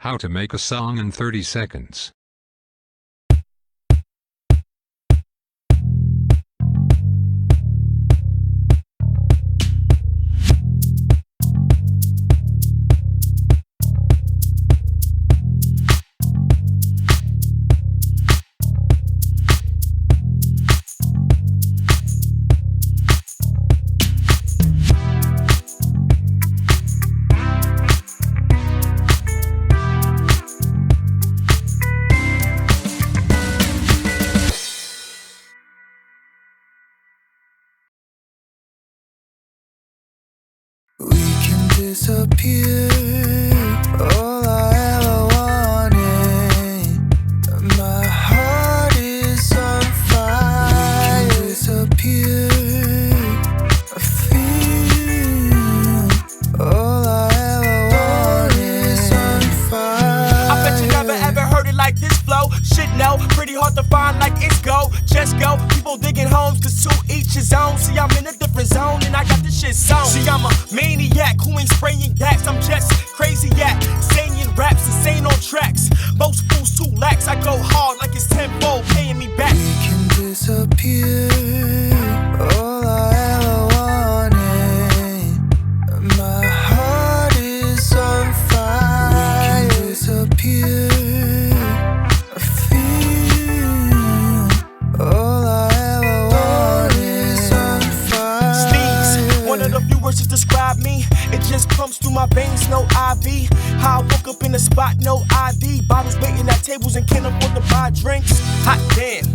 How to make a song in 30 seconds. We can disappear, all I ever wanted. My heart is on fire. We can disappear, I feel all I ever wanted is on fire. I bet you never ever heard it like this flow. Shit, no, pretty hard to find like it's go. Just go, people digging homes, cause to each his own. See, I'm in a different zone and I got this shit sewn. See, I'm a maniac who ain't spraying gas. I'm just crazy at saying raps and saying on tracks. Most fools too lax. I go hard like it's tenfold paying me back. We can disappear, all I ever wanted. My heart is on fire. We can disappear, I feel all I ever wanted is on fire. Steez, one of the few words to describe me. It just pumps through my veins, no IV. How I woke up in the spot, no ID. Bottles waiting at tables and can't afford to buy drinks. Hot damn,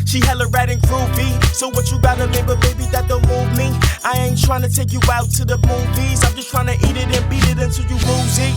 she hella rad and groovy. So what you gotta label, baby, that don't move me. I ain't tryna take you out to the movies. I'm just tryna eat it and beat it until you woozy.